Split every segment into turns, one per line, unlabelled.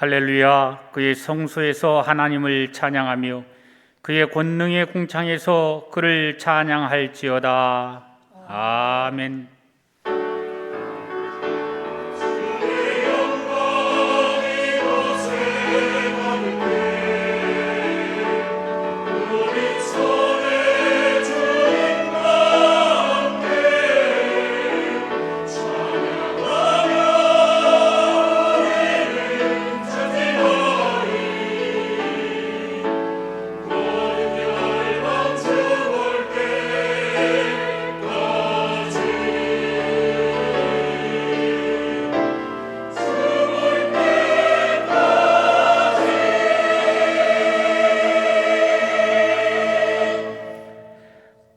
할렐루야. 그의 성소에서 하나님을 찬양하며 그의 권능의 궁창에서 그를 찬양할지어다. 아멘.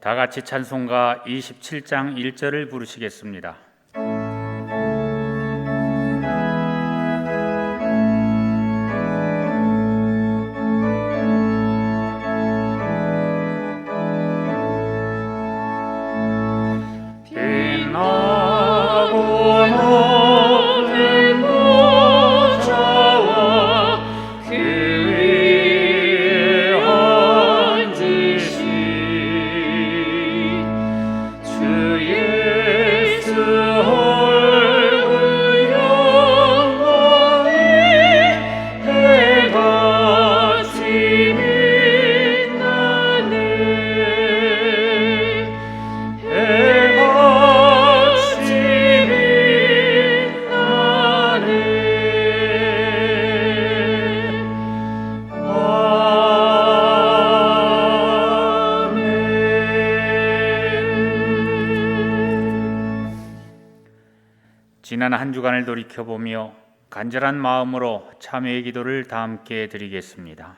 다 같이 찬송가 27장 1절을 부르시겠습니다. 지난 한 주간을 돌이켜보며 간절한 마음으로 참회의 기도를 다 함께 드리겠습니다.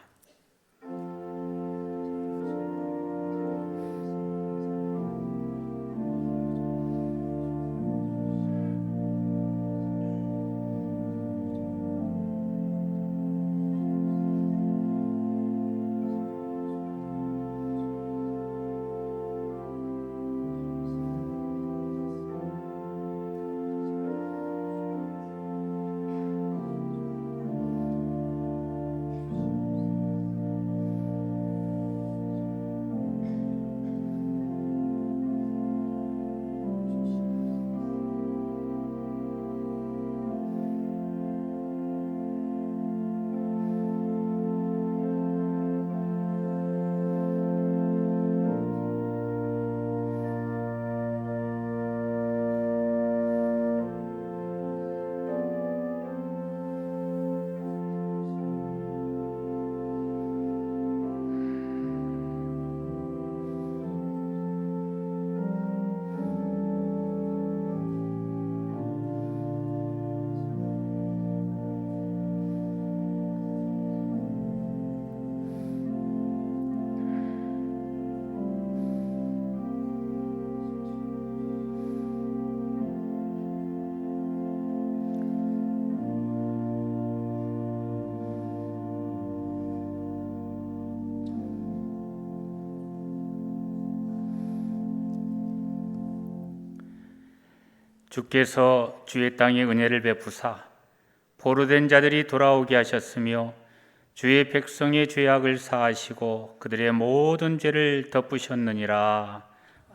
주께서 주의 땅에 은혜를 베푸사 포로된 자들이 돌아오게 하셨으며 주의 백성의 죄악을 사하시고 그들의 모든 죄를 덮으셨느니라.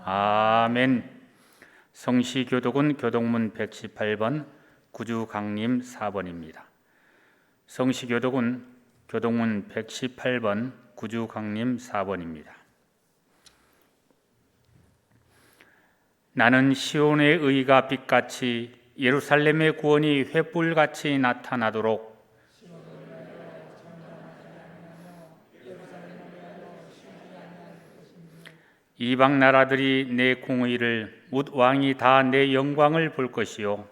아멘. 성시교독은 교독문 118번, 구주강림 4번입니다. 성시교독은 교독문 118번, 구주강림 4번입니다. 나는 시온의 의가 빛같이 예루살렘의 구원이 횃불같이 나타나도록 이방 나라들이 내 공의를 뭇 왕이 다 내 영광을 볼 것이요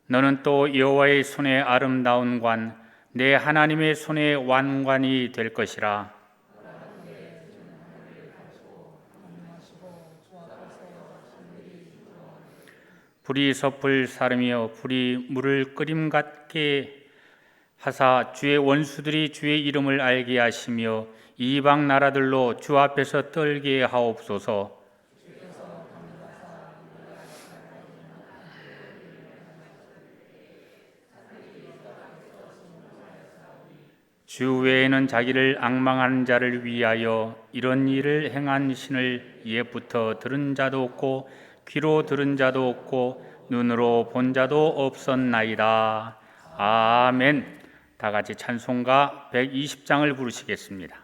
너는 또 여호와의 손의 아름다운 관 내 하나님의 손의 완관이 될 것이라. 불이 섭을 사르며 불이 물을 끓임 같게 하사 주의 원수들이 주의 이름을 알게 하시며 이방 나라들로 주 앞에서 떨게 하옵소서. 주 외에는 자기를 앙망하는 자를 위하여 이런 일을 행한 신을 옛부터 들은 자도 없고 귀로 들은 자도 없고 눈으로 본 자도 없었나이다. 아멘. 다 같이 찬송가 120장을 부르시겠습니다.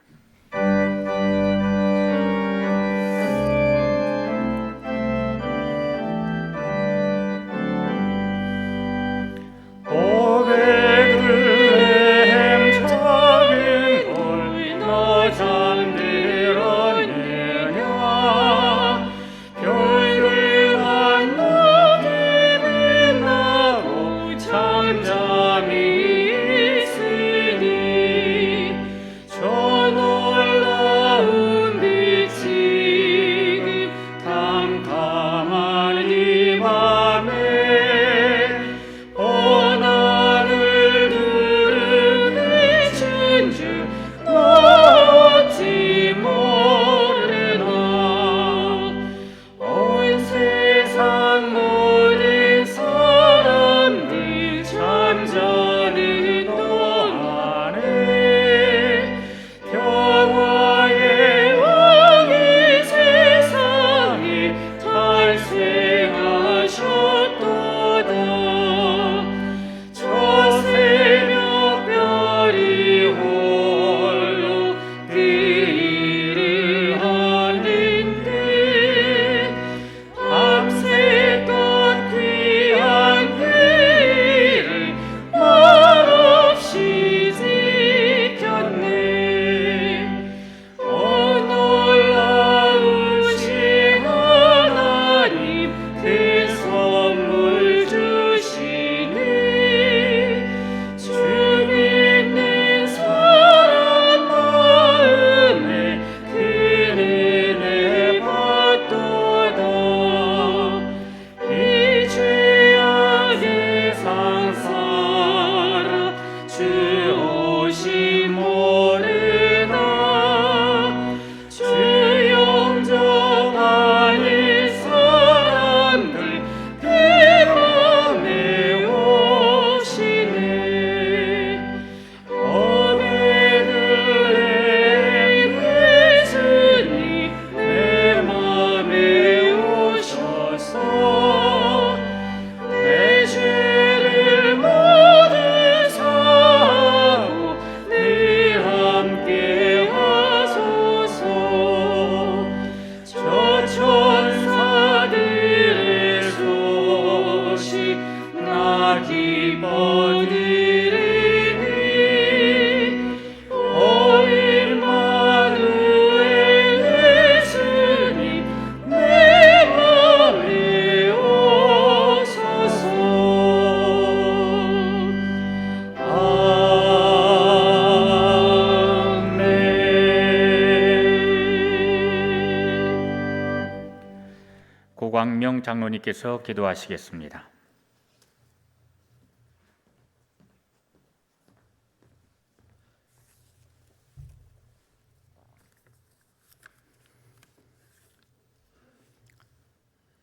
고광명 장로님께서 기도하시겠습니다.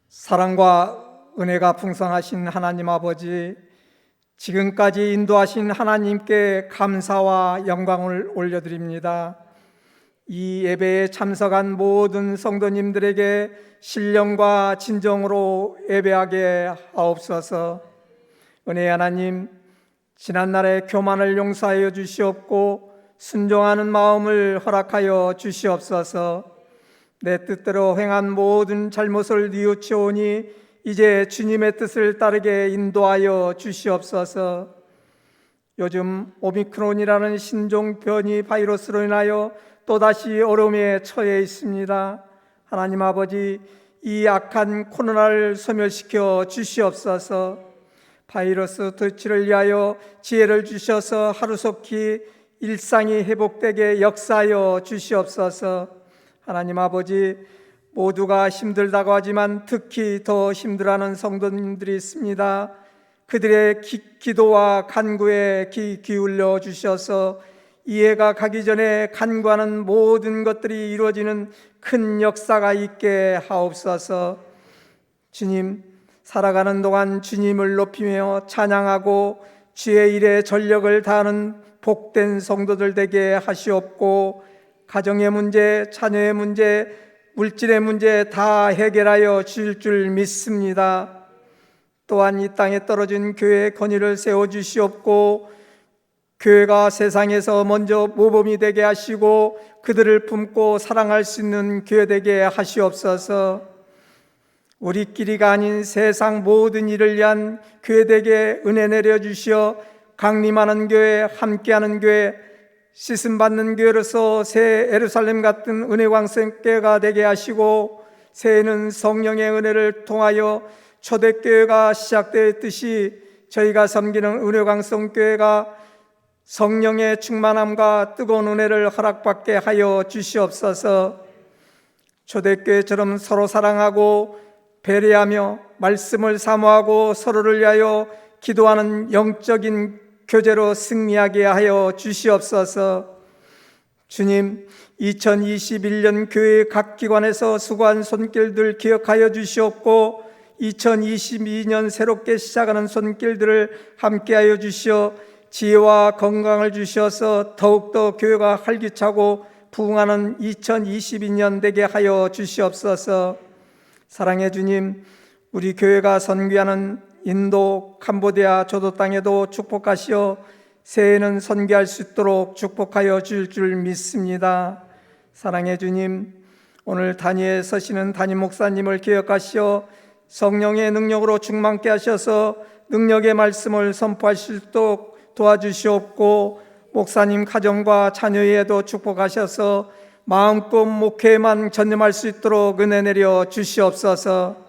사랑과 은혜가 풍성하신 하나님 아버지, 지금까지 인도하신 하나님께 감사와 영광을 올려드립니다. 이 예배에 참석한 모든 성도님들에게 신령과 진정으로 예배하게 하옵소서. 은혜의 하나님, 지난날의 교만을 용서하여 주시옵고 순종하는 마음을 허락하여 주시옵소서. 내 뜻대로 행한 모든 잘못을 뉘우치오니 이제 주님의 뜻을 따르게 인도하여 주시옵소서. 요즘 오미크론이라는 신종 변이 바이러스로 인하여 또다시 어려움에 처해 있습니다. 하나님 아버지, 이 악한 코로나를 소멸시켜 주시옵소서. 바이러스 퇴치를 위하여 지혜를 주셔서 하루속히 일상이 회복되게 역사하여 주시옵소서. 하나님 아버지, 모두가 힘들다고 하지만 특히 더 힘들어하는 성도님들이 있습니다. 그들의 기도와 간구에 귀 기울여 주셔서 이해가 가기 전에 간구하는 모든 것들이 이루어지는 큰 역사가 있게 하옵소서. 주님, 살아가는 동안 주님을 높이며 찬양하고 주의 일에 전력을 다하는 복된 성도들 되게 하시옵고, 가정의 문제, 자녀의 문제, 물질의 문제 다 해결하여 주실 줄 믿습니다. 또한 이 땅에 떨어진 교회의 건의를 세워주시옵고, 교회가 세상에서 먼저 모범이 되게 하시고 그들을 품고 사랑할 수 있는 교회 되게 하시옵소서. 우리끼리가 아닌 세상 모든 일을 위한 교회 되게 은혜 내려주시어 강림하는 교회, 함께하는 교회, 씻음받는 교회로서 새 예루살렘 같은 은혜광성교회가 되게 하시고, 새해는 성령의 은혜를 통하여 초대교회가 시작되었듯이 저희가 섬기는 은혜광성교회가 성령의 충만함과 뜨거운 은혜를 허락받게 하여 주시옵소서. 초대교회처럼 서로 사랑하고 배려하며 말씀을 사모하고 서로를 위하여 기도하는 영적인 교제로 승리하게 하여 주시옵소서. 주님, 2021년 교회 각 기관에서 수고한 손길들 기억하여 주시옵고, 2022년 새롭게 시작하는 손길들을 함께하여 주시어 지혜와 건강을 주셔서 더욱더 교회가 활기차고 부흥하는 2022년 되게 하여 주시옵소서. 사랑의 주님, 우리 교회가 선교하는 인도, 캄보디아, 조도 땅에도 축복하시어 새해에는 선교할 수 있도록 축복하여 주실 줄 믿습니다. 사랑의 주님, 오늘 단위에 서시는 담임 목사님을 기억하시어 성령의 능력으로 충만케 하셔서 능력의 말씀을 선포하실 수 있도록 도와주시옵고, 목사님 가정과 자녀에도 축복하셔서 마음껏 목회에만 전념할 수 있도록 은혜 내려 주시옵소서.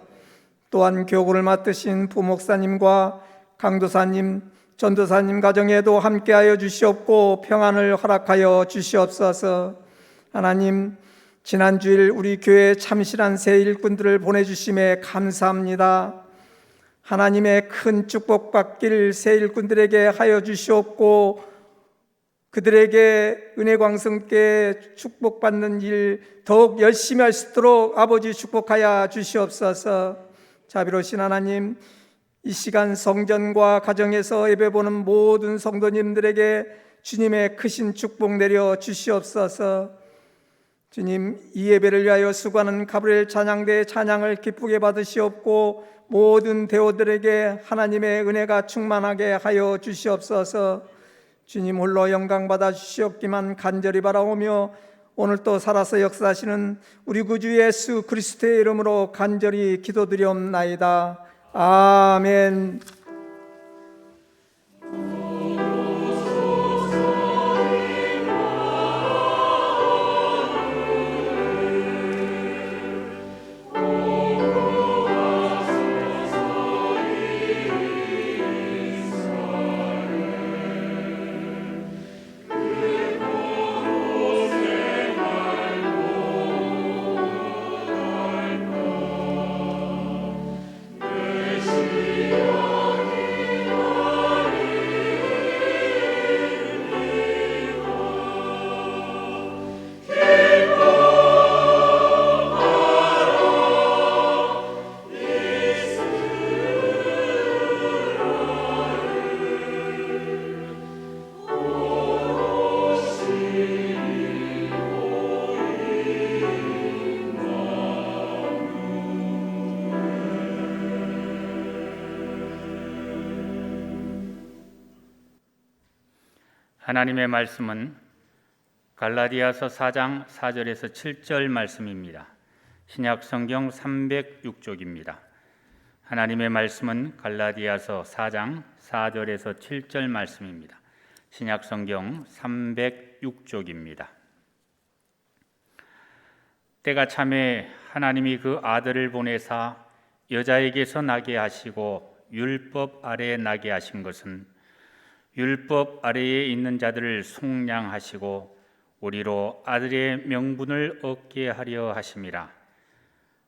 또한 교구를 맡으신 부목사님과 강도사님, 전도사님 가정에도 함께하여 주시옵고 평안을 허락하여 주시옵소서. 하나님, 지난 주일 우리 교회에 참신한 새 일꾼들을 보내주심에 감사합니다. 하나님의 큰 축복받길 새 일꾼들에게 하여 주시옵고, 그들에게 은혜광성께 축복받는 일 더욱 열심히 할 수 있도록 아버지 축복하여 주시옵소서. 자비로우신 하나님, 이 시간 성전과 가정에서 예배보는 모든 성도님들에게 주님의 크신 축복 내려 주시옵소서. 주님, 이 예배를 위하여 수고하는 가브리엘 찬양대의 찬양을 기쁘게 받으시옵고, 모든 대오들에게 하나님의 은혜가 충만하게 하여 주시옵소서. 주님 홀로 영광 받아 주시옵기만 간절히 바라오며, 오늘 또 살아서 역사하시는 우리 구주 예수 그리스도의 이름으로 간절히 기도드리옵나이다. 아멘.
하나님의 말씀은 갈라디아서 4장 4절에서 7절 말씀입니다. 신약 성경 306쪽입니다. 하나님의 말씀은 갈라디아서 4장 4절에서 7절 말씀입니다. 신약 성경 306쪽입니다. 때가 참에 하나님이 그 아들을 보내사 여자에게서 나게 하시고 율법 아래에 나게 하신 것은 율법 아래에 있는 자들을 속량하시고 우리로 아들의 명분을 얻게 하려 하심이라.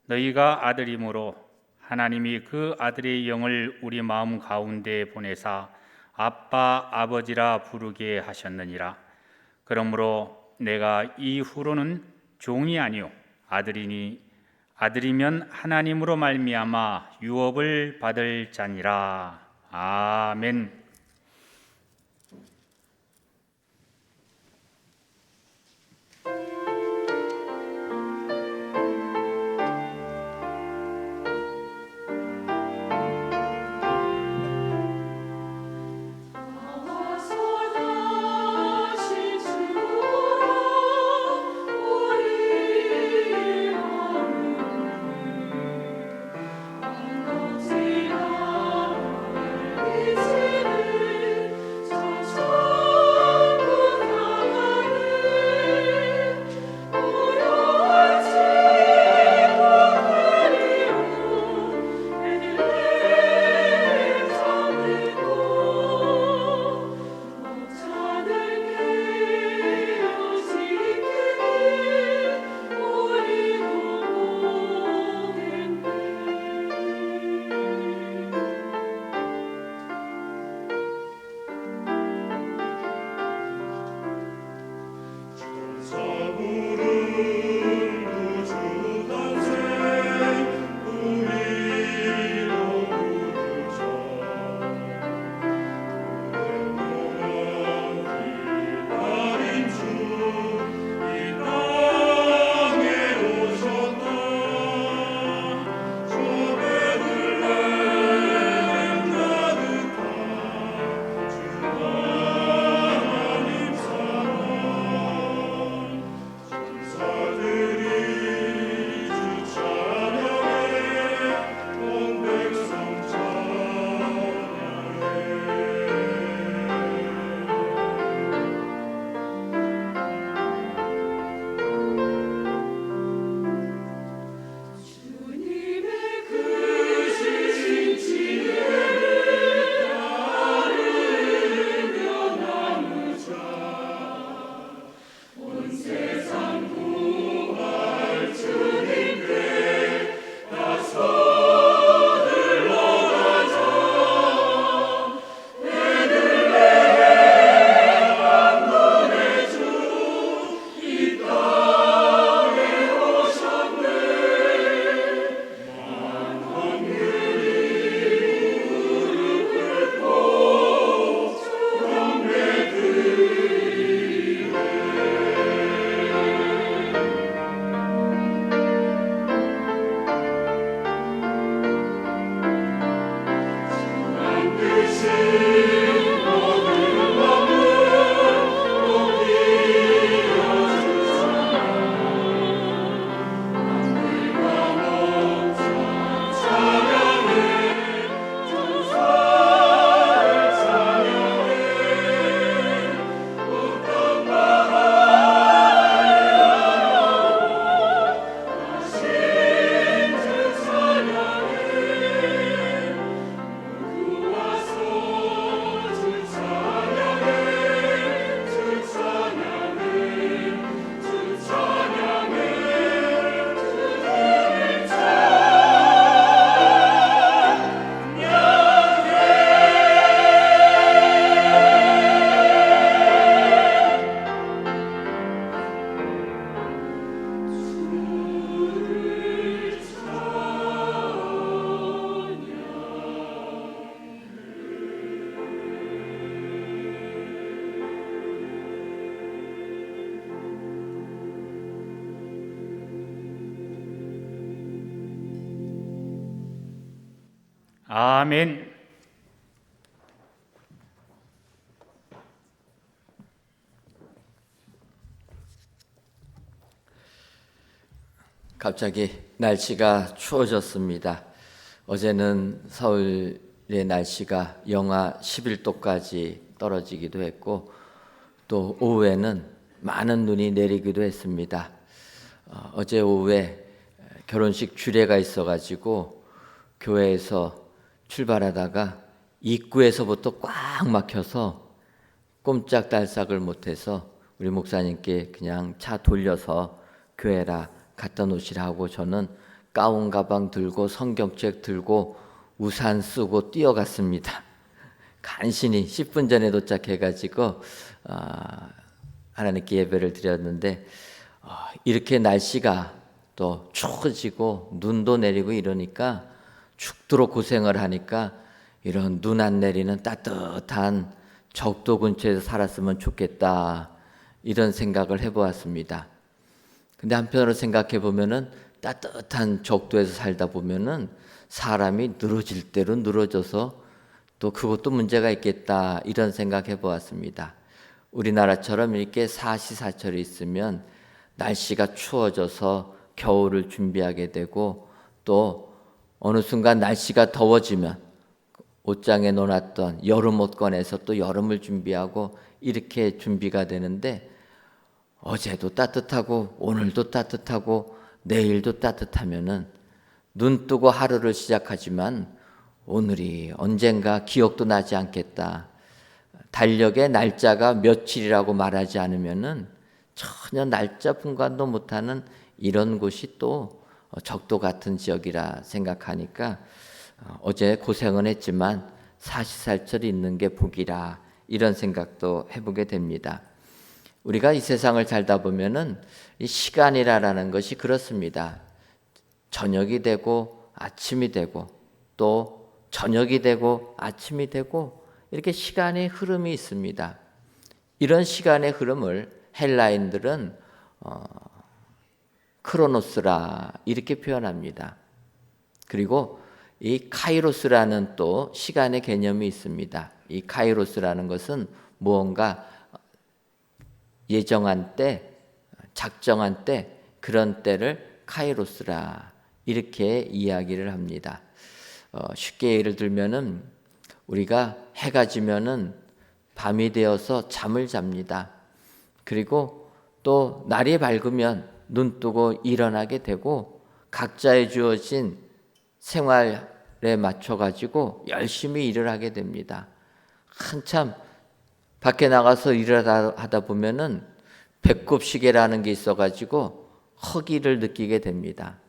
너희가 아들이므로 하나님이 그 아들의 영을 우리 마음 가운데 보내사 아빠 아버지라 부르게 하셨느니라. 그러므로 내가 이후로는 종이 아니요 아들이니 아들이면 하나님으로 말미암아 유업을 받을 자니라. 아멘. 아멘.
갑자기 날씨가 추워졌습니다. 어제는 서울의 날씨가 영하 11도까지 떨어지기도 했고 또 오후에는 많은 눈이 내리기도 했습니다. 어제 오후에 결혼식 주례가 있어가지고 교회에서 출발하다가 입구에서부터 꽉 막혀서 꼼짝달싹을 못해서 우리 목사님께 그냥 차 돌려서 교회라 갖다 놓으시라고 저는 가운 가방 들고 성경책 들고 우산 쓰고 뛰어갔습니다. 간신히 10분 전에 도착해가지고 하나님께 예배를 드렸는데 이렇게 날씨가 또 추워지고 눈도 내리고 이러니까 죽도록 고생을 하니까 이런 눈 안 내리는 따뜻한 적도 근처에서 살았으면 좋겠다 이런 생각을 해보았습니다. 근데 한편으로 생각해 보면은 따뜻한 적도에서 살다 보면은 사람이 늘어질 대로 늘어져서 또 그것도 문제가 있겠다 이런 생각해 보았습니다. 우리나라처럼 이렇게 사시사철이 있으면 날씨가 추워져서 겨울을 준비하게 되고 또 어느 순간 날씨가 더워지면 옷장에 넣어놨던 여름 옷 꺼내서 또 여름을 준비하고 이렇게 준비가 되는데 어제도 따뜻하고 오늘도 따뜻하고 내일도 따뜻하면은 눈 뜨고 하루를 시작하지만 오늘이 언젠가 기억도 나지 않겠다. 달력에 날짜가 며칠이라고 말하지 않으면은 전혀 날짜 분간도 못하는 이런 곳이 또 적도 같은 지역이라 생각하니까 어제 고생은 했지만 사시사철이 있는 게 복이라 이런 생각도 해보게 됩니다. 우리가 이 세상을 살다 보면은 이 시간이라는 것이 그렇습니다. 저녁이 되고 아침이 되고 또 저녁이 되고 아침이 되고 이렇게 시간의 흐름이 있습니다. 이런 시간의 흐름을 헬라인들은 크로노스라 이렇게 표현합니다. 그리고 이 카이로스라는 또 시간의 개념이 있습니다. 이 카이로스라는 것은 무언가 예정한 때, 작정한 때, 그런 때를 카이로스라 이렇게 이야기를 합니다. 쉽게 예를 들면은 우리가 해가 지면은 밤이 되어서 잠을 잡니다. 그리고 또 날이 밝으면 눈 뜨고 일어나게 되고 각자의 주어진 생활에 맞춰 가지고 열심히 일을 하게 됩니다. 한참 밖에 나가서 일을 하다 보면은 배꼽 시계라는 게 있어가지고 허기를 느끼게 됩니다.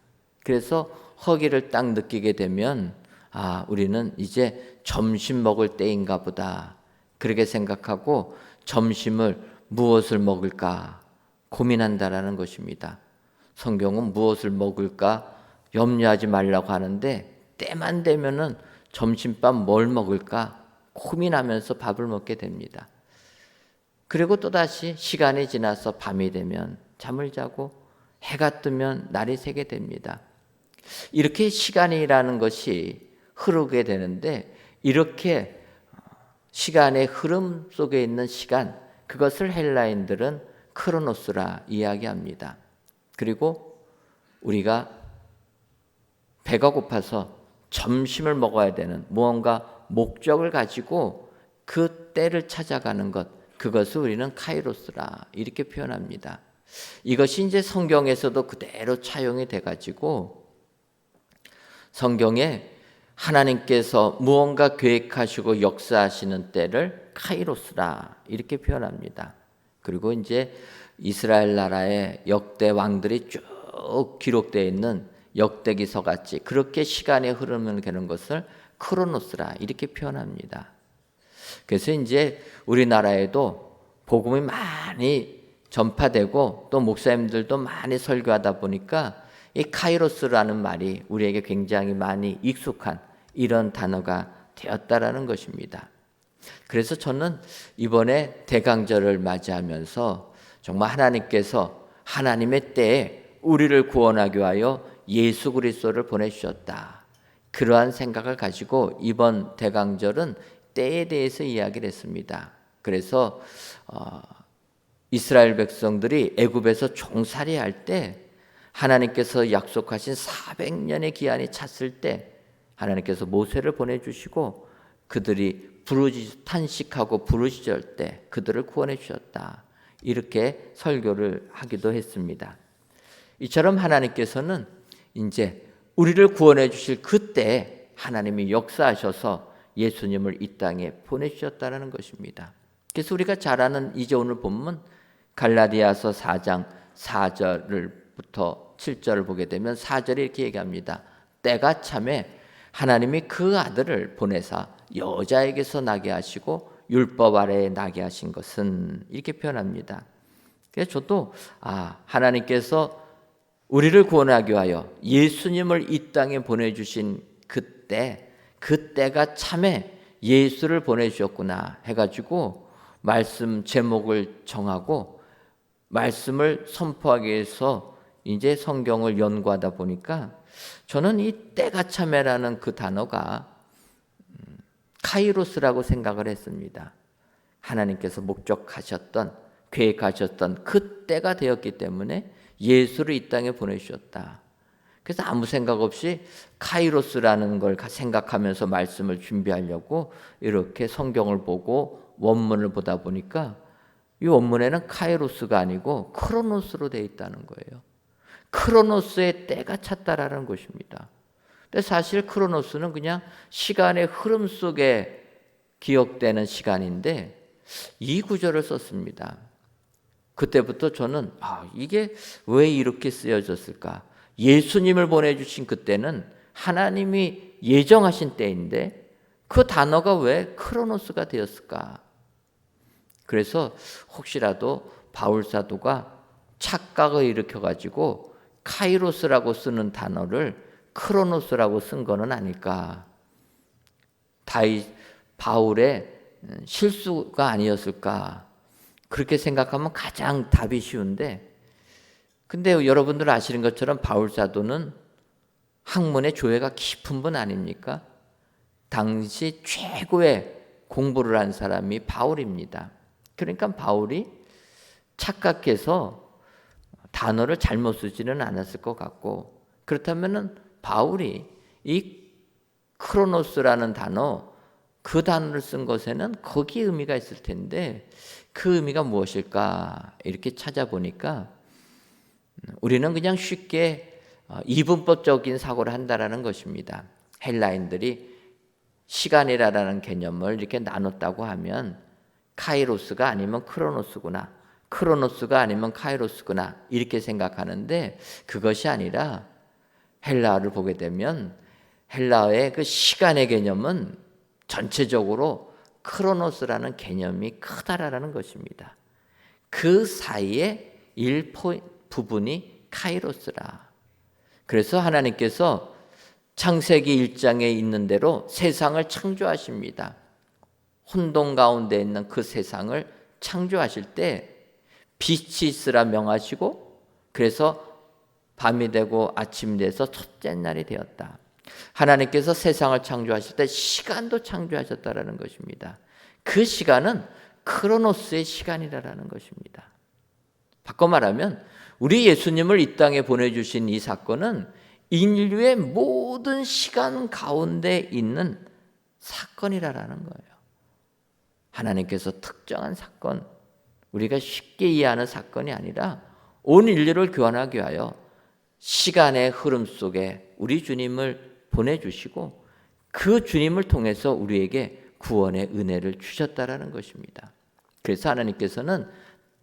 그래서 허기를 딱 느끼게 되면 우리는 이제 점심 먹을 때인가 보다 그렇게 생각하고 점심을 무엇을 먹을까 고민한다라는 것입니다. 성경은 무엇을 먹을까 염려하지 말라고 하는데 때만 되면은 점심밥 뭘 먹을까 고민하면서 밥을 먹게 됩니다. 그리고 또다시 시간이 지나서 밤이 되면 잠을 자고 해가 뜨면 날이 새게 됩니다. 이렇게 시간이라는 것이 흐르게 되는데 이렇게 시간의 흐름 속에 있는 시간 그것을 헬라인들은 크로노스라 이야기합니다. 그리고 우리가 배가 고파서 점심을 먹어야 되는 무언가 목적을 가지고 그 때를 찾아가는 것 그것을 우리는 카이로스라 이렇게 표현합니다. 이것이 이제 성경에서도 그대로 차용이 돼가지고 성경에 하나님께서 무언가 계획하시고 역사하시는 때를 카이로스라 이렇게 표현합니다. 그리고 이제 이스라엘 나라의 역대 왕들이 쭉 기록되어 있는 역대기서 같이 그렇게 시간의 흐름을 개는 것을 크로노스라 이렇게 표현합니다. 그래서 이제 우리나라에도 복음이 많이 전파되고 또 목사님들도 많이 설교하다 보니까 이 카이로스라는 말이 우리에게 굉장히 많이 익숙한 이런 단어가 되었다라는 것입니다. 그래서 저는 이번에 대강절을 맞이하면서 정말 하나님께서 하나님의 때에 우리를 구원하기 위하여 예수 그리스도를 보내주셨다. 그러한 생각을 가지고 이번 대강절은 때에 대해서 이야기를 했습니다. 그래서 이스라엘 백성들이 애굽에서 종살이할 때 하나님께서 약속하신 400년의 기한이 찼을 때 하나님께서 모세를 보내주시고 그들이 탄식하고 부르짖을 때 그들을 구원해 주셨다. 이렇게 설교를 하기도 했습니다. 이처럼 하나님께서는 이제 우리를 구원해 주실 그때 하나님이 역사하셔서 예수님을 이 땅에 보내주셨다는 것입니다. 그래서 우리가 잘 아는 이제 오늘 본문 갈라디아서 4장 4절부터 7절을 보게 되면 4절에 이렇게 얘기합니다. 때가 참에 하나님이 그 아들을 보내사 여자에게서 나게 하시고 율법 아래에 나게 하신 것은 이렇게 표현합니다. 그래서 저도 하나님께서 우리를 구원하기 위하여 예수님을 이 땅에 보내주신 그때가 참에 예수를 보내주셨구나 해가지고 말씀 제목을 정하고 말씀을 선포하기 위해서 이제 성경을 연구하다 보니까 저는 이 때가 참에라는 그 단어가 카이로스라고 생각을 했습니다. 하나님께서 목적하셨던 계획하셨던 그 때가 되었기 때문에 예수를 이 땅에 보내주셨다. 그래서 아무 생각 없이 카이로스라는 걸 생각하면서 말씀을 준비하려고 이렇게 성경을 보고 원문을 보다 보니까 이 원문에는 카이로스가 아니고 크로노스로 되어 있다는 거예요. 크로노스의 때가 찼다라는 것입니다. 근데 사실 크로노스는 그냥 시간의 흐름 속에 기억되는 시간인데 이 구절을 썼습니다. 그때부터 저는 이게 왜 이렇게 쓰여졌을까? 예수님을 보내주신 그때는 하나님이 예정하신 때인데 그 단어가 왜 크로노스가 되었을까? 그래서 혹시라도 바울 사도가 착각을 일으켜가지고 카이로스라고 쓰는 단어를 크로노스라고 쓴 거는 아닐까? 바울의 실수가 아니었을까? 그렇게 생각하면 가장 답이 쉬운데, 근데 여러분들 아시는 것처럼 바울 사도는 학문의 조예가 깊은 분 아닙니까? 당시 최고의 공부를 한 사람이 바울입니다. 그러니까 바울이 착각해서 단어를 잘못 쓰지는 않았을 것 같고, 그렇다면은 바울이 이 크로노스라는 단어, 그 단어를 쓴 것에는 거기에 의미가 있을 텐데 그 의미가 무엇일까 이렇게 찾아보니까 우리는 그냥 쉽게 이분법적인 사고를 한다라는 것입니다. 헬라인들이 시간이라는 개념을 이렇게 나눴다고 하면 카이로스가 아니면 크로노스구나, 크로노스가 아니면 카이로스구나 이렇게 생각하는데 그것이 아니라 헬라어를 보게 되면 헬라어의 그 시간의 개념은 전체적으로 크로노스라는 개념이 크다라는 것입니다. 그 사이에 부분이 카이로스라. 그래서 하나님께서 창세기 1장에 있는 대로 세상을 창조하십니다. 혼돈 가운데 있는 그 세상을 창조하실 때 빛이 있으라 명하시고 그래서 밤이 되고 아침이 돼서 첫째 날이 되었다. 하나님께서 세상을 창조하실 때 시간도 창조하셨다라는 것입니다. 그 시간은 크로노스의 시간이라는 것입니다. 바꿔 말하면 우리 예수님을 이 땅에 보내주신 이 사건은 인류의 모든 시간 가운데 있는 사건이라는 거예요. 하나님께서 특정한 사건, 우리가 쉽게 이해하는 사건이 아니라 온 인류를 교환하기 위하여 시간의 흐름 속에 우리 주님을 보내주시고 그 주님을 통해서 우리에게 구원의 은혜를 주셨다라는 것입니다. 그래서 하나님께서는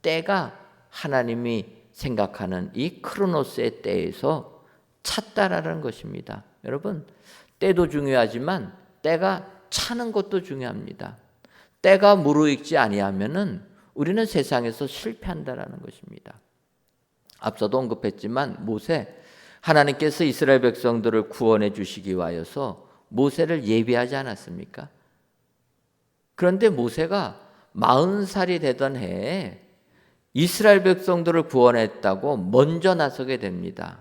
때가 하나님이 생각하는 이 크로노스의 때에서 찼다라는 것입니다. 여러분, 때도 중요하지만 때가 차는 것도 중요합니다. 때가 무르익지 아니하면은 우리는 세상에서 실패한다라는 것입니다. 앞서도 언급했지만 모세, 하나님께서 이스라엘 백성들을 구원해 주시기 위하여서 모세를 예비하지 않았습니까? 그런데 모세가 40살이 되던 해에 이스라엘 백성들을 구원했다고 먼저 나서게 됩니다.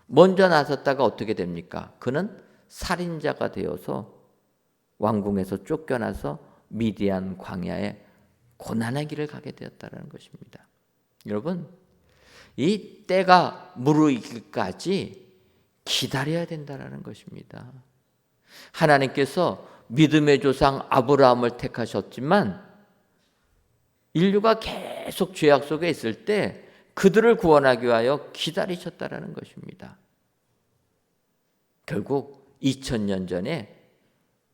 먼저 나섰다가 어떻게 됩니까? 그는 살인자가 되어서 왕궁에서 쫓겨나서 미디안 광야에 고난의 길을 가게 되었다는 것입니다. 여러분, 이 때가 무르익기까지 기다려야 된다는 것입니다. 하나님께서 믿음의 조상 아브라함을 택하셨지만 인류가 계속 죄악 속에 있을 때 그들을 구원하기 위하여 기다리셨다는 것입니다. 결국 2000년 전에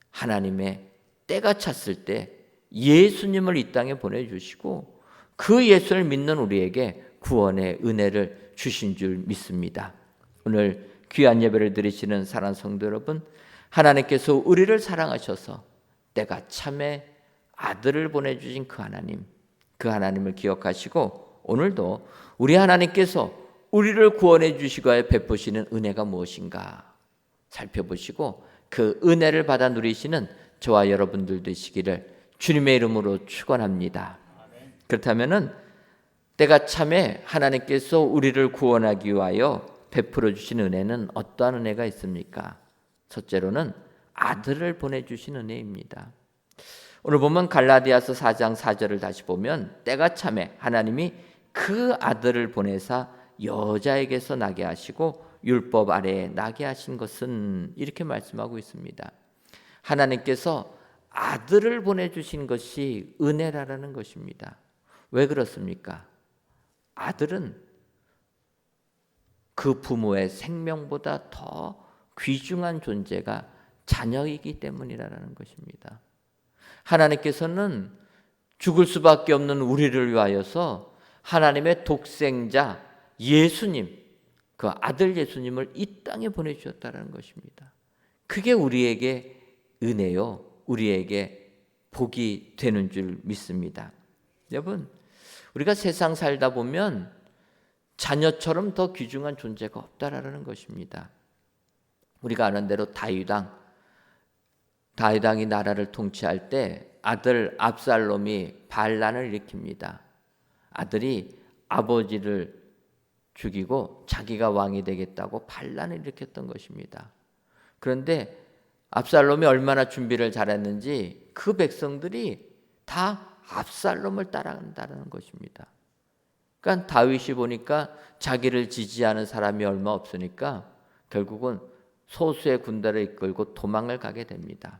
하나님의 때가 찼을 때 예수님을 이 땅에 보내주시고 그 예수를 믿는 우리에게 구원의 은혜를 주신 줄 믿습니다. 오늘 귀한 예배를 드리시는 사랑하는 성도 여러분, 하나님께서 우리를 사랑하셔서 때가 참에 아들을 보내주신 그 하나님을 기억하시고 오늘도 우리 하나님께서 우리를 구원해 주시고 베푸시는 은혜가 무엇인가 살펴보시고 그 은혜를 받아 누리시는 저와 여러분들 되시기를 주님의 이름으로 축원합니다. 그렇다면은 때가 참에 하나님께서 우리를 구원하기 위하여 베풀어 주신 은혜는 어떠한 은혜가 있습니까? 첫째로는 아들을 보내주신 은혜입니다. 오늘 보면 갈라디아서 4장 4절을 다시 보면 때가 참에 하나님이 그 아들을 보내사 여자에게서 나게 하시고 율법 아래에 나게 하신 것은 이렇게 말씀하고 있습니다. 하나님께서 아들을 보내주신 것이 은혜라는 것입니다. 왜 그렇습니까? 아들은 그 부모의 생명보다 더 귀중한 존재가 자녀이기 때문이라는 것입니다. 하나님께서는 죽을 수밖에 없는 우리를 위하여서 하나님의 독생자 예수님, 그 아들 예수님을 이 땅에 보내주셨다는 것입니다. 그게 우리에게 은혜요, 우리에게 복이 되는 줄 믿습니다. 여러분, 우리가 세상 살다 보면 자녀처럼 더 귀중한 존재가 없다라는 것입니다. 우리가 아는 대로 다윗왕이 나라를 통치할 때 아들 압살롬이 반란을 일으킵니다. 아들이 아버지를 죽이고 자기가 왕이 되겠다고 반란을 일으켰던 것입니다. 그런데 압살롬이 얼마나 준비를 잘했는지 그 백성들이 다 압살롬을 따라간다는 것입니다. 그러니까 다윗이 보니까 자기를 지지하는 사람이 얼마 없으니까 결국은 소수의 군대를 이끌고 도망을 가게 됩니다.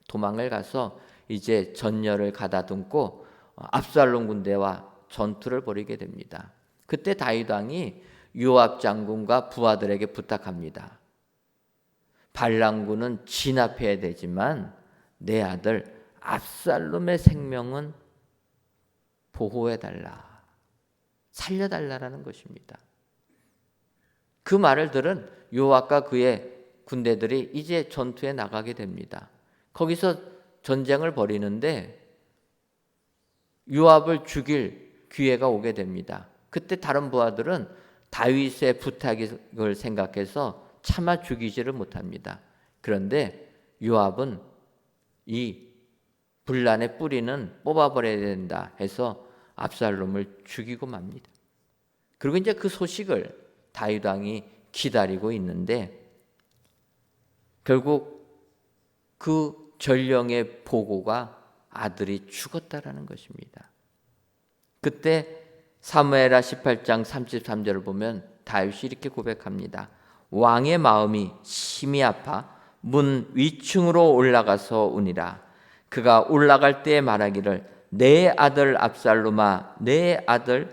도망을 가서 이제 전열을 가다듬고 압살롬 군대와 전투를 벌이게 됩니다. 그때 다윗 왕이 요압 장군과 부하들에게 부탁합니다. 반란군은 진압해야 되지만 내 아들 압살롬의 생명은 보호해달라, 살려달라는 것입니다. 그 말을 들은 요압과 그의 군대들이 이제 전투에 나가게 됩니다. 거기서 전쟁을 벌이는데 요압을 죽일 기회가 오게 됩니다. 그때 다른 부하들은 다윗의 부탁을 생각해서 차마 죽이지를 못합니다. 그런데 요압은 이 분란의 뿌리는 뽑아버려야 된다 해서 압살롬을 죽이고 맙니다. 그리고 이제 그 소식을 다윗 왕이 기다리고 있는데 결국 그 전령의 보고가 아들이 죽었다라는 것입니다. 그때 사무엘하 18장 33절을 보면 다윗이 이렇게 고백합니다. 왕의 마음이 심히 아파 문 위층으로 올라가서 우니라. 그가 올라갈 때에 말하기를 내 아들 압살롬아, 내 아들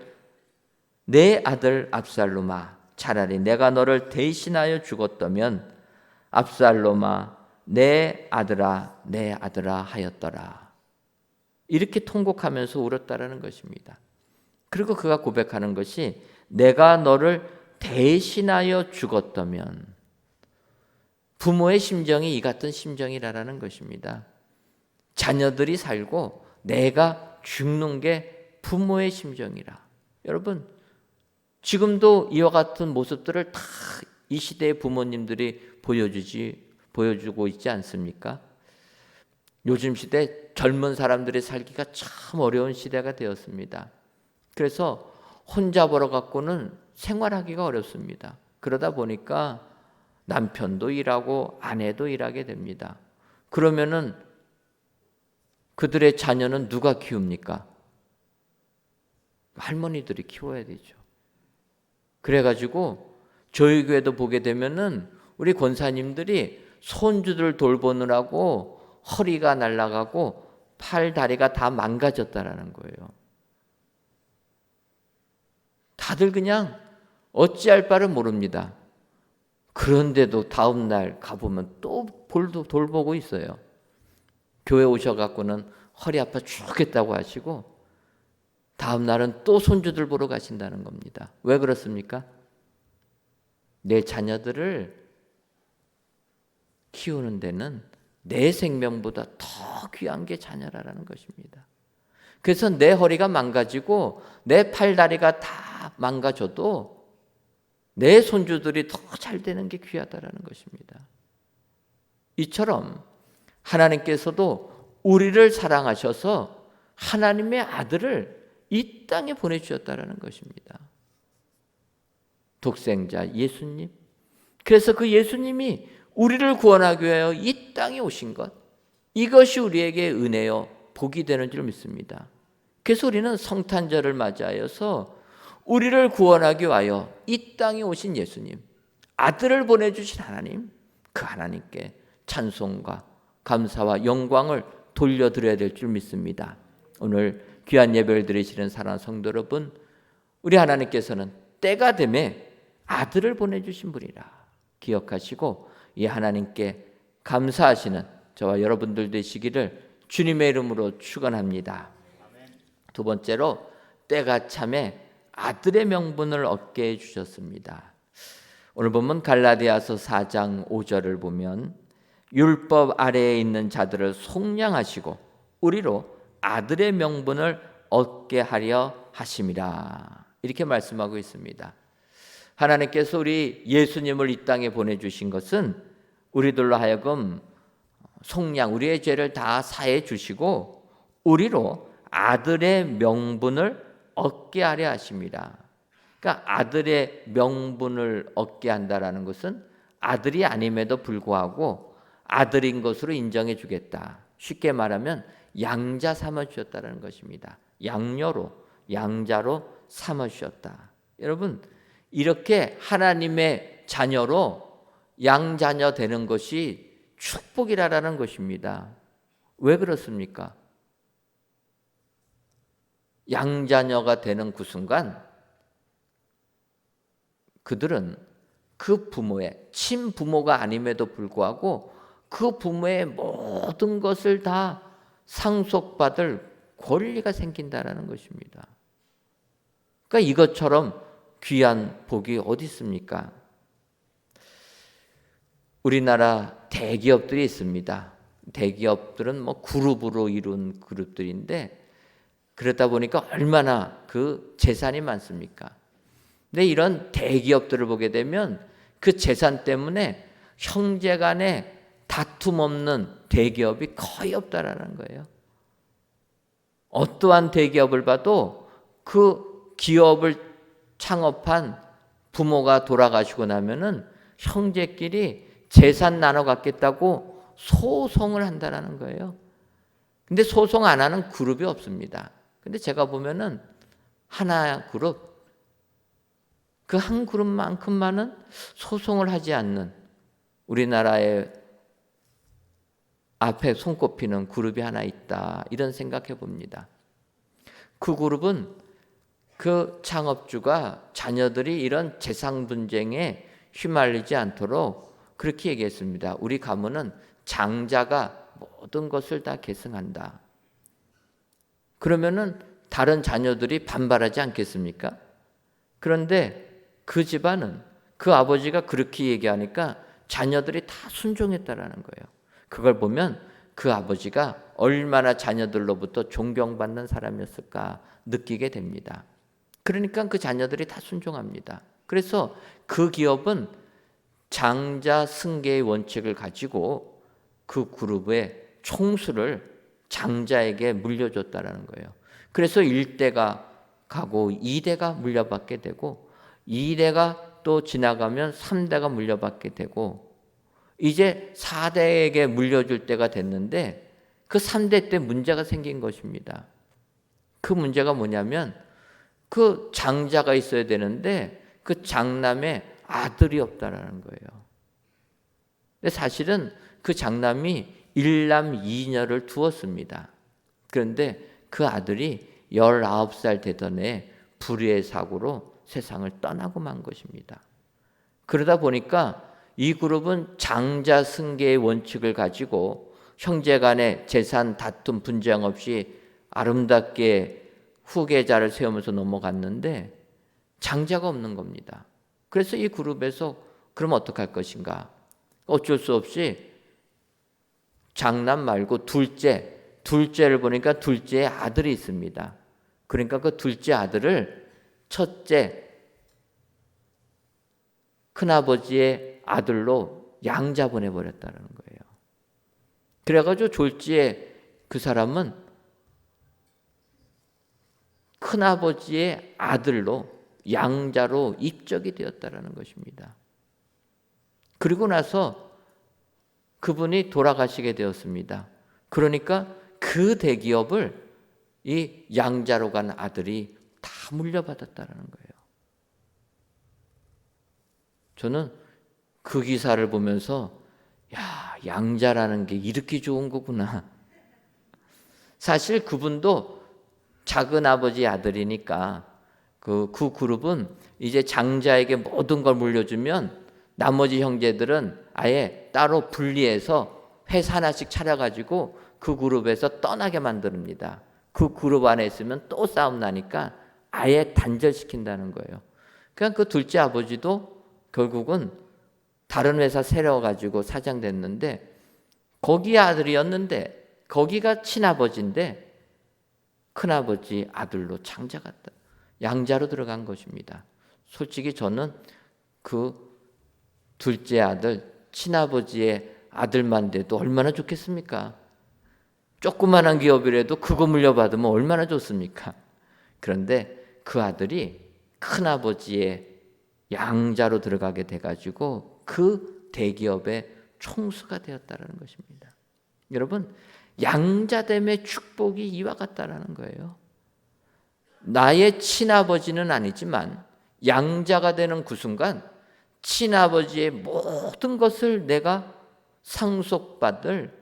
압살롬아, 차라리 내가 너를 대신하여 죽었다면 압살롬아 내 아들아 하였더라. 이렇게 통곡하면서 울었다라는 것입니다. 그리고 그가 고백하는 것이 내가 너를 대신하여 죽었다면, 부모의 심정이 이 같은 심정이라는 것입니다. 자녀들이 살고 내가 죽는 게 부모의 심정이라. 여러분, 지금도 이와 같은 모습들을 다 이 시대의 부모님들이 보여주고 있지 않습니까? 요즘 시대 젊은 사람들이 살기가 참 어려운 시대가 되었습니다. 그래서 혼자 벌어갖고는 생활하기가 어렵습니다. 그러다 보니까 남편도 일하고 아내도 일하게 됩니다. 그러면은 그들의 자녀는 누가 키웁니까? 할머니들이 키워야 되죠. 그래가지고 저희 교회도 보게 되면은 우리 권사님들이 손주들 돌보느라고 허리가 날아가고 팔, 다리가 다 망가졌다라는 거예요. 다들 그냥 어찌할 바를 모릅니다. 그런데도 다음 날 가보면 또 돌보고 있어요. 교회 오셔갖고는 허리 아파 죽겠다고 하시고 다음 날은 또 손주들 보러 가신다는 겁니다. 왜 그렇습니까? 내 자녀들을 키우는 데는 내 생명보다 더 귀한 게 자녀라는 것입니다. 그래서 내 허리가 망가지고 내 팔다리가 다 망가져도 내 손주들이 더 잘 되는 게 귀하다라는 것입니다. 이처럼 하나님께서도 우리를 사랑하셔서 하나님의 아들을 이 땅에 보내주셨다라는 것입니다. 독생자 예수님. 그래서 그 예수님이 우리를 구원하기 위하여 이 땅에 오신 것, 이것이 우리에게 은혜요 복이 되는 줄 믿습니다. 그래서 우리는 성탄절을 맞이하여서 우리를 구원하기 위하여 이 땅에 오신 예수님, 아들을 보내주신 하나님, 그 하나님께 찬송과 감사와 영광을 돌려드려야 될 줄 믿습니다. 오늘 귀한 예배를 드리시는 사랑하는 성도 여러분, 우리 하나님께서는 때가 되매 아들을 보내주신 분이라 기억하시고 이 하나님께 감사하시는 저와 여러분들 되시기를 주님의 이름으로 축원합니다. 두 번째로 때가 참에 아들의 명분을 얻게 해주셨습니다. 오늘 보면 갈라디아서 4장 5절을 보면 율법 아래에 있는 자들을 속량하시고 우리로 아들의 명분을 얻게 하려 하심이라 이렇게 말씀하고 있습니다. 하나님께서 우리 예수님을 이 땅에 보내주신 것은 우리들로 하여금 속량, 우리의 죄를 다 사해 주시고 우리로 아들의 명분을 얻게 하려 하십니다. 그러니까 아들의 명분을 얻게 한다라는 것은 아들이 아님에도 불구하고 아들인 것으로 인정해 주겠다. 쉽게 말하면 양자 삼아 주셨다는 것입니다. 양자로 삼아 주셨다. 여러분, 이렇게 하나님의 자녀로 양자녀 되는 것이 축복이라는 것입니다. 왜 그렇습니까? 양자녀가 되는 그 순간 그들은 그 부모의 친부모가 아님에도 불구하고 그 부모의 모든 것을 다 상속받을 권리가 생긴다는 것입니다. 그러니까 이것처럼 귀한 복이 어디 있습니까? 우리나라 대기업들이 있습니다. 대기업들은 그룹으로 이룬 그룹들인데 그러다 보니까 얼마나 그 재산이 많습니까? 근데 이런 대기업들을 보게 되면 그 재산 때문에 형제간에 다툼 없는 대기업이 거의 없다라는 거예요. 어떠한 대기업을 봐도 그 기업을 창업한 부모가 돌아가시고 나면은 형제끼리 재산 나눠 갖겠다고 소송을 한다라는 거예요. 근데 소송 안 하는 그룹이 없습니다. 근데 제가 보면은 하나 그룹, 그 한 그룹만큼만은 소송을 하지 않는 우리나라의 앞에 손꼽히는 그룹이 하나 있다. 이런 생각해 봅니다. 그 그룹은 그 창업주가 자녀들이 이런 재산 분쟁에 휘말리지 않도록 그렇게 얘기했습니다. 우리 가문은 장자가 모든 것을 다 계승한다. 그러면은 다른 자녀들이 반발하지 않겠습니까? 그런데 그 집안은 그 아버지가 그렇게 얘기하니까 자녀들이 다 순종했다라는 거예요. 그걸 보면 그 아버지가 얼마나 자녀들로부터 존경받는 사람이었을까 느끼게 됩니다. 그러니까 그 자녀들이 다 순종합니다. 그래서 그 기업은 장자 승계의 원칙을 가지고 그 그룹의 총수를 장자에게 물려줬다라는 거예요. 그래서 1대가 가고 2대가 물려받게 되고 2대가 또 지나가면 3대가 물려받게 되고 이제 4대에게 물려줄 때가 됐는데 그 3대 때 문제가 생긴 것입니다. 그 문제가 뭐냐면 그 장자가 있어야 되는데 그 장남에 아들이 없다라는 거예요. 근데 사실은 그 장남이 일남 이녀를 두었습니다. 그런데 그 아들이 19살 되던 해 불의의 사고로 세상을 떠나고 만 것입니다. 그러다 보니까 이 그룹은 장자 승계의 원칙을 가지고 형제 간의 재산 다툼 분쟁 없이 아름답게 후계자를 세우면서 넘어갔는데 장자가 없는 겁니다. 그래서 이 그룹에서 그럼 어떡할 것인가? 어쩔 수 없이 장남 말고 둘째를 보니까 둘째의 아들이 있습니다. 그러니까 그 둘째 아들을 첫째 큰아버지의 아들로 양자 보내버렸다는 거예요. 그래가지고 졸지에 그 사람은 큰아버지의 아들로 양자로 입적이 되었다는 것입니다. 그리고 나서 그분이 돌아가시게 되었습니다. 그러니까 그 대기업을 이 양자로 간 아들이 다 물려받았다는 거예요. 저는 그 기사를 보면서 양자라는 게 이렇게 좋은 거구나. 사실 그분도 작은 아버지 아들이니까 그 그룹은 이제 장자에게 모든 걸 물려주면 나머지 형제들은 아예 따로 분리해서 회사 하나씩 차려가지고 그 그룹에서 떠나게 만듭니다. 그 그룹 안에 있으면 또 싸움 나니까 아예 단절시킨다는 거예요. 그냥 그 둘째 아버지도 결국은 다른 회사 새려가지고 사장 됐는데 거기 아들이었는데 거기가 친아버지인데 큰아버지 아들로 장자 같다. 양자로 들어간 것입니다. 솔직히 저는 그 둘째 아들, 친아버지의 아들만 돼도 얼마나 좋겠습니까? 조그만한 기업이라도 그거 물려받으면 얼마나 좋습니까? 그런데 그 아들이 큰아버지의 양자로 들어가게 돼가지고 그 대기업의 총수가 되었다는 것입니다. 여러분, 양자됨의 축복이 이와 같다라는 거예요. 나의 친아버지는 아니지만 양자가 되는 그 순간 친아버지의 모든 것을 내가 상속받을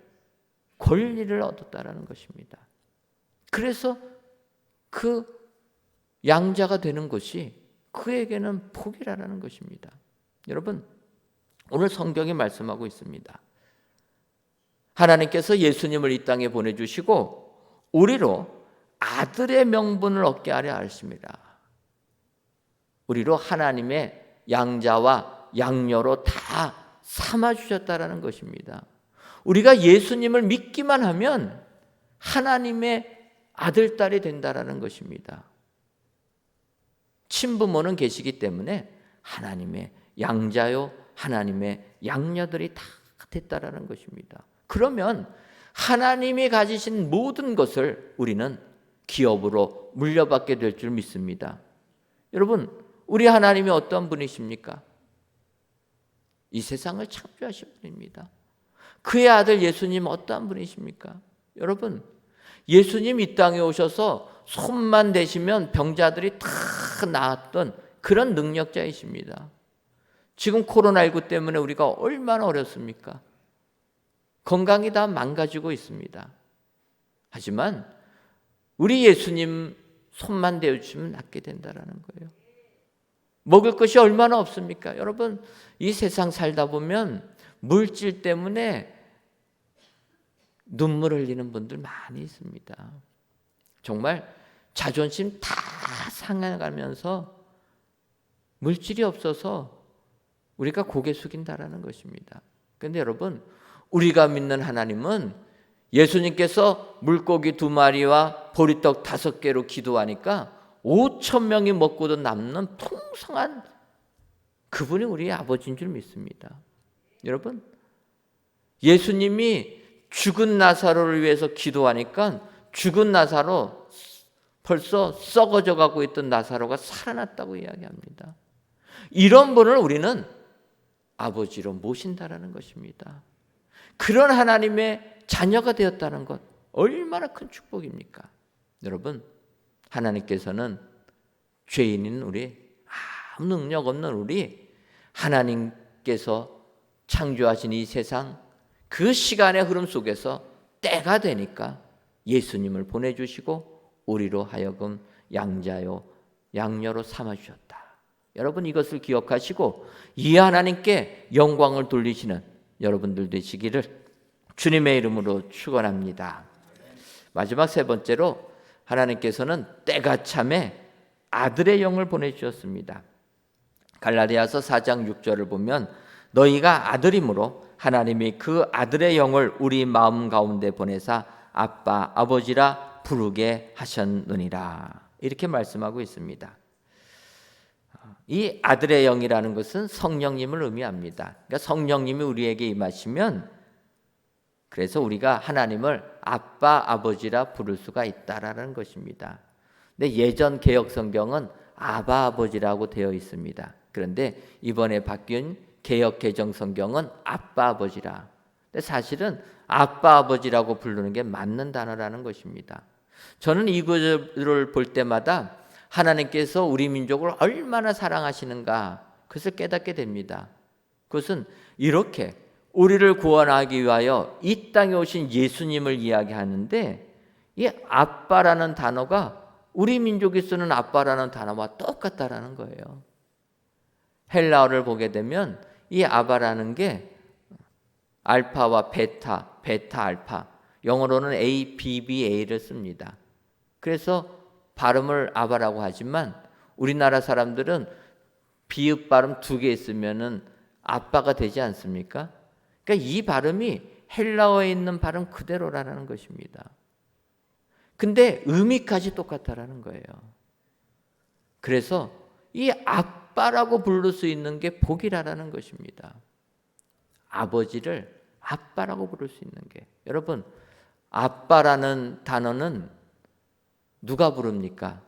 권리를 얻었다라는 것입니다. 그래서 그 양자가 되는 것이 그에게는 복이라는 것입니다. 여러분, 오늘 성경이 말씀하고 있습니다. 하나님께서 예수님을 이 땅에 보내주시고 우리로 아들의 명분을 얻게 하려 하십니다. 우리로 하나님의 양자와 양녀로 다 삼아주셨다라는 것입니다. 우리가 예수님을 믿기만 하면 하나님의 아들, 딸이 된다라는 것입니다. 친부모는 계시기 때문에 하나님의 양자요 하나님의 양녀들이 다 됐다라는 것입니다. 그러면 하나님이 가지신 모든 것을 우리는 기업으로 물려받게 될 줄 믿습니다. 여러분, 우리 하나님이 어떤 분이십니까? 이 세상을 창조하신 분입니다. 그의 아들 예수님 어떠한 분이십니까? 여러분, 예수님 이 땅에 오셔서 손만 대시면 병자들이 다 나았던 그런 능력자이십니다. 지금 코로나19 때문에 우리가 얼마나 어렵습니까? 건강이 다 망가지고 있습니다. 하지만 우리 예수님 손만 대주시면 낫게 된다라는 거예요. 먹을 것이 얼마나 없습니까? 여러분, 이 세상 살다 보면 물질 때문에 눈물 흘리는 분들 많이 있습니다. 정말 자존심 다 상해가면서 물질이 없어서 우리가 고개 숙인다라는 것입니다. 그런데 여러분, 우리가 믿는 하나님은 예수님께서 물고기 2마리와 보리떡 5개로 기도하니까 5,000명이 먹고도 남는 풍성한 그분이 우리의 아버지인 줄 믿습니다. 여러분, 예수님이 죽은 나사로를 위해서 기도하니까 죽은 나사로, 벌써 썩어져 가고 있던 나사로가 살아났다고 이야기합니다. 이런 분을 우리는 아버지로 모신다라는 것입니다. 그런 하나님의 자녀가 되었다는 것 얼마나 큰 축복입니까? 여러분, 하나님께서는 죄인인 우리, 아무 능력 없는 우리, 하나님께서 창조하신 이 세상, 그 시간의 흐름 속에서 때가 되니까 예수님을 보내주시고 우리로 하여금 양자요 양녀로 삼아주셨다. 여러분, 이것을 기억하시고 이 하나님께 영광을 돌리시는 여러분들 되시기를 주님의 이름으로 축원합니다. 마지막 세 번째로 하나님께서는 때가 참에 아들의 영을 보내주셨습니다. 갈라디아서 4장 6절을 보면 너희가 아들이므로 하나님이 그 아들의 영을 우리 마음 가운데 보내사 아빠 아버지라 부르게 하셨느니라, 이렇게 말씀하고 있습니다. 이 아들의 영이라는 것은 성령님을 의미합니다. 그러니까 성령님이 우리에게 임하시면 그래서 우리가 하나님을 아빠 아버지라 부를 수가 있다라는 것입니다. 근데 예전 개역 성경은 아바 아버지라고 되어 있습니다. 그런데 이번에 바뀐 개역 개정 성경은 아빠 아버지라. 근데 사실은 아빠 아버지라고 부르는 게 맞는 단어라는 것입니다. 저는 이 구절을 볼 때마다 하나님께서 우리 민족을 얼마나 사랑하시는가 그것을 깨닫게 됩니다. 그것은 이렇게 우리를 구원하기 위하여 이 땅에 오신 예수님을 이야기하는데 이 아빠라는 단어가 우리 민족이 쓰는 아빠라는 단어와 똑같다라는 거예요. 헬라어를 보게 되면 이 아바라는 게 알파와 베타, 베타 알파, 영어로는 A, B, B, A를 씁니다. 그래서 발음을 아바라고 하지만 우리나라 사람들은 비읍 발음 2개 있으면은 아빠가 되지 않습니까? 그러니까 이 발음이 헬라어에 있는 발음 그대로라는 것입니다. 근데 의미까지 똑같다라는 거예요. 그래서 이 아빠라고 부를 수 있는 게 복이라는 것입니다. 아버지를 아빠라고 부를 수 있는 게. 여러분, 아빠라는 단어는 누가 부릅니까?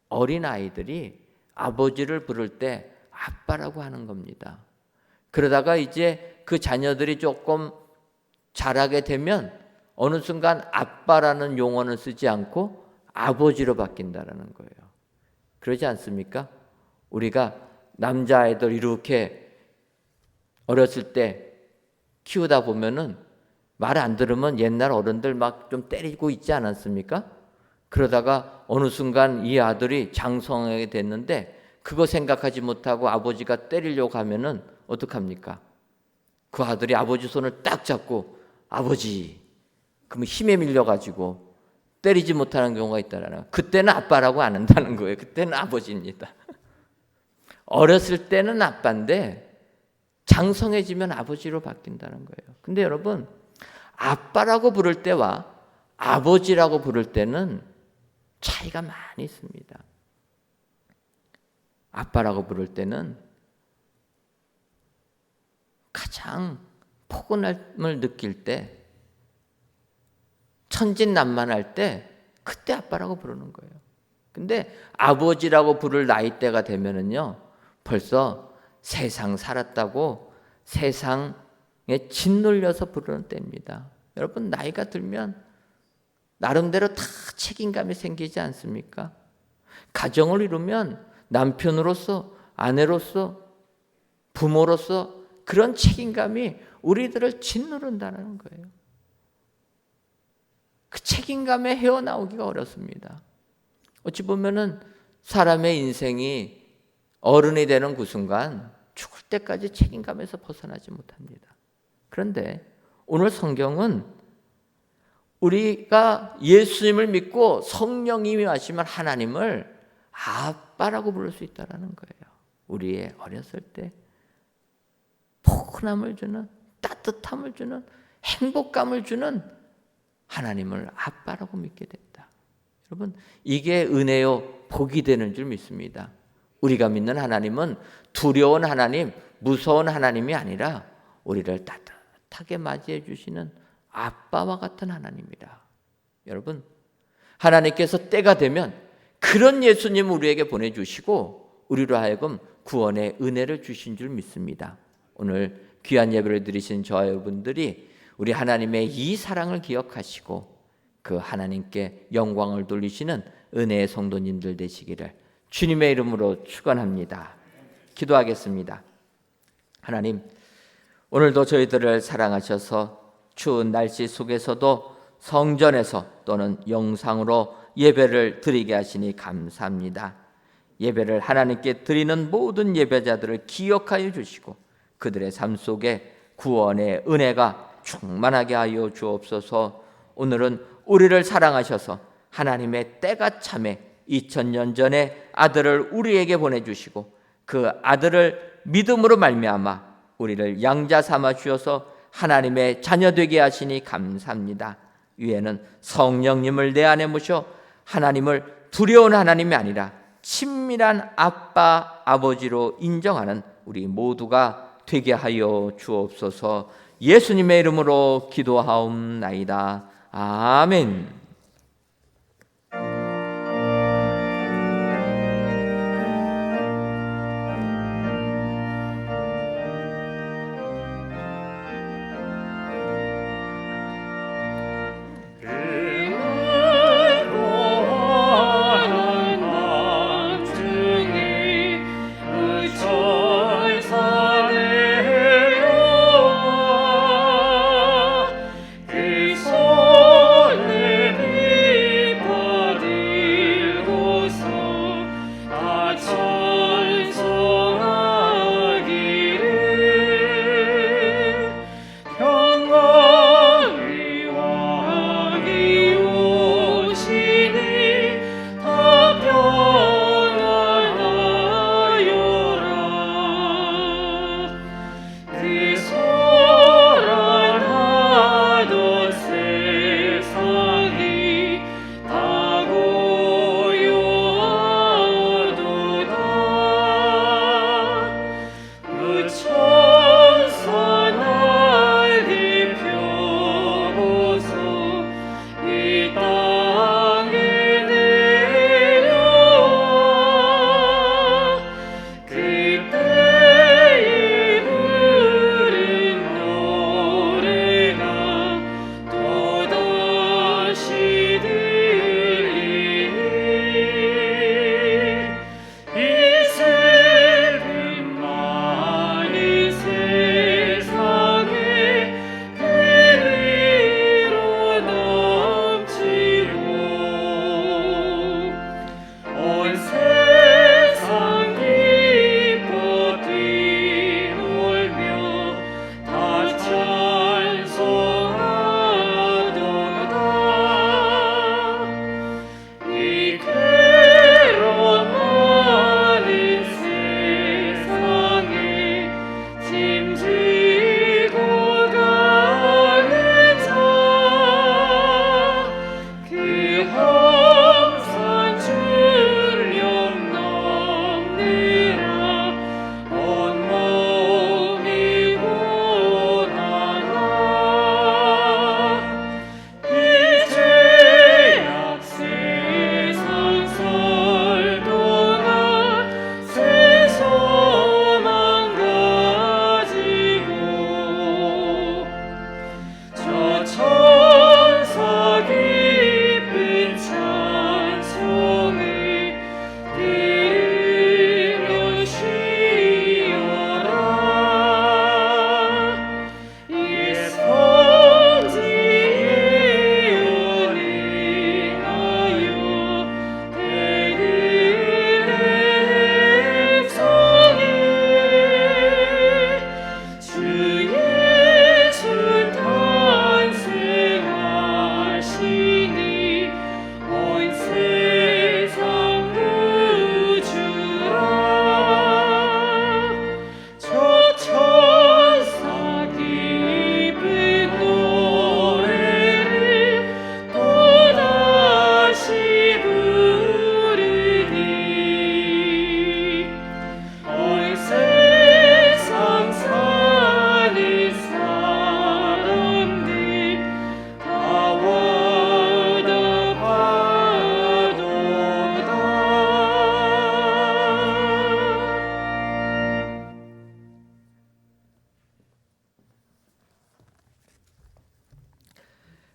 어린아이들이 아버지를 부를 때 아빠라고 하는 겁니다. 그러다가 이제 그 자녀들이 조금 자라게 되면 어느 순간 아빠라는 용어는 쓰지 않고 아버지로 바뀐다라는 거예요. 그러지 않습니까? 우리가 남자아이들 이렇게 어렸을 때 키우다 보면은 말 안 들으면 옛날 어른들 막 좀 때리고 있지 않았습니까? 그러다가 어느 순간 이 아들이 장성하게 됐는데 그거 생각하지 못하고 아버지가 때리려고 하면은 어떡합니까? 그 아들이 아버지 손을 딱 잡고 아버지, 그러면 힘에 밀려가지고 때리지 못하는 경우가 있다라는 거예요. 그때는 아빠라고 안 한다는 거예요. 그때는 아버지입니다. 어렸을 때는 아빠인데 장성해지면 아버지로 바뀐다는 거예요. 근데 여러분, 아빠라고 부를 때와 아버지라고 부를 때는 차이가 많이 있습니다. 아빠라고 부를 때는 가장 포근함을 느낄 때, 천진난만할 때 그때 아빠라고 부르는 거예요. 근데 아버지라고 부를 나이대가 되면은요, 벌써 세상 살았다고 세상에 짓눌려서 부르는 때입니다. 여러분, 나이가 들면 나름대로 다 책임감이 생기지 않습니까? 가정을 이루면 남편으로서, 아내로서, 부모로서 그런 책임감이 우리들을 짓누른다는 거예요. 그 책임감에 헤어나오기가 어렵습니다. 어찌 보면은 사람의 인생이 어른이 되는 그 순간 죽을 때까지 책임감에서 벗어나지 못합니다. 그런데 오늘 성경은 우리가 예수님을 믿고 성령님이 하시면 하나님을 아빠라고 부를 수 있다는 거예요. 우리의 어렸을 때 포근함을 주는, 따뜻함을 주는, 행복감을 주는 하나님을 아빠라고 믿게 된다. 여러분, 이게 은혜요 복이 되는 줄 믿습니다. 우리가 믿는 하나님은 두려운 하나님, 무서운 하나님이 아니라 우리를 따뜻하게 맞이해 주시는 아빠와 같은 하나님이라. 여러분, 하나님께서 때가 되면 그런 예수님을 우리에게 보내주시고 우리로 하여금 구원의 은혜를 주신 줄 믿습니다. 오늘 귀한 예배를 드리신 저와 여러분들이 우리 하나님의 이 사랑을 기억하시고 그 하나님께 영광을 돌리시는 은혜의 성도님들 되시기를 주님의 이름으로 축원합니다. 기도하겠습니다. 하나님, 오늘도 저희들을 사랑하셔서 추운 날씨 속에서도 성전에서 또는 영상으로 예배를 드리게 하시니 감사합니다. 예배를 하나님께 드리는 모든 예배자들을 기억하여 주시고 그들의 삶 속에 구원의 은혜가 충만하게 하여 주옵소서. 오늘은 우리를 사랑하셔서 하나님의 때가 참에 2000년 전에 아들을 우리에게 보내주시고 그 아들을 믿음으로 말미암아 우리를 양자 삼아 주셔서 하나님의 자녀 되게 하시니 감사합니다. 위에는 성령님을 내 안에 모셔 하나님을 두려운 하나님이 아니라 친밀한 아빠 아버지로 인정하는 우리 모두가 되게 하여 주옵소서. 예수님의 이름으로 기도하옵나이다. 아멘.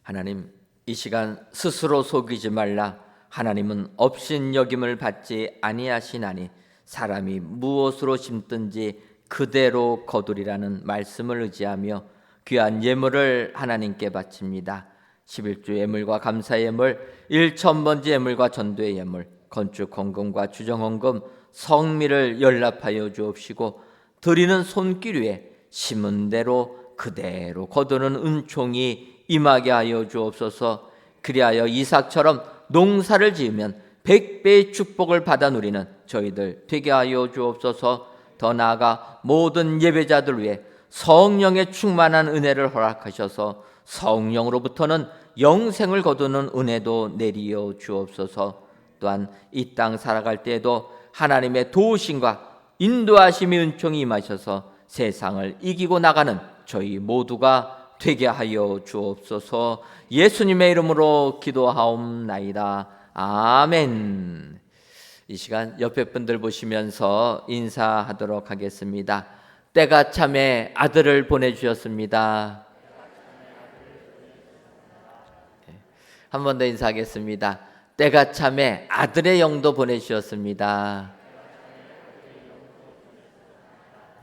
하나님, 이 시간 스스로 속이지 말라. 하나님은 업신여김을 받지 아니하시나니 사람이 무엇으로 심든지 그대로 거두리라는 말씀을 의지하며 귀한 예물을 하나님께 바칩니다. 11주 예물과 감사 예물, 1천번째 예물과 전도의 예물, 건축 헌금과 주정 헌금, 성미를 연락하여 주옵시고 드리는 손길 위에 심은 대로 그대로 거두는 은총이 임하게 하여 주옵소서. 그리하여 이삭처럼 농사를 지으면 100배의 축복을 받아 누리는 저희들 되게 하여 주옵소서. 더 나아가 모든 예배자들 위해 성령의 충만한 은혜를 허락하셔서 성령으로부터는 영생을 거두는 은혜도 내리어 주옵소서. 또한 이 땅 살아갈 때에도 하나님의 도우심과 인도하심의 은총이 임하셔서 세상을 이기고 나가는 저희 모두가 되게 하여 주옵소서. 예수님의 이름으로 기도하옵나이다. 아멘. 이 시간 옆에 분들 보시면서 인사하도록 하겠습니다. 때가 참에 아들을 보내주셨습니다. 한 번 더 인사하겠습니다. 때가 참에 아들의 영도 보내주셨습니다.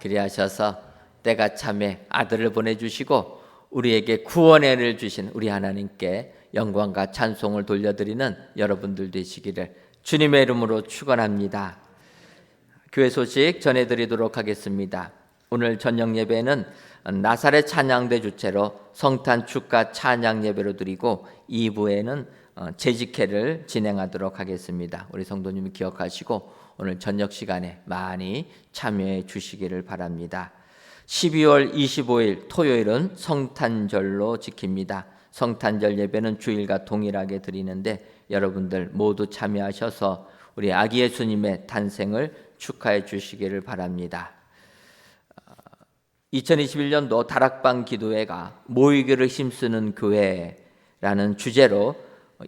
그리하셔서 때가 참에 아들을 보내주시고 우리에게 구원의 은혜를 주신 우리 하나님께 영광과 찬송을 돌려드리는 여러분들 되시기를 주님의 이름으로 축원합니다. 교회 소식 전해드리도록 하겠습니다. 오늘 저녁 예배는 나사렛 찬양대 주체로 성탄 축가 찬양 예배로 드리고 2부에는 재직회를 진행하도록 하겠습니다. 우리 성도님이 기억하시고 오늘 저녁 시간에 많이 참여해 주시기를 바랍니다. 12월 25일 토요일은 성탄절로 지킵니다. 성탄절 예배는 주일과 동일하게 드리는데 여러분들 모두 참여하셔서 우리 아기 예수님의 탄생을 축하해 주시기를 바랍니다. 2021년도 다락방 기도회가 모이기를 힘쓰는 교회라는 주제로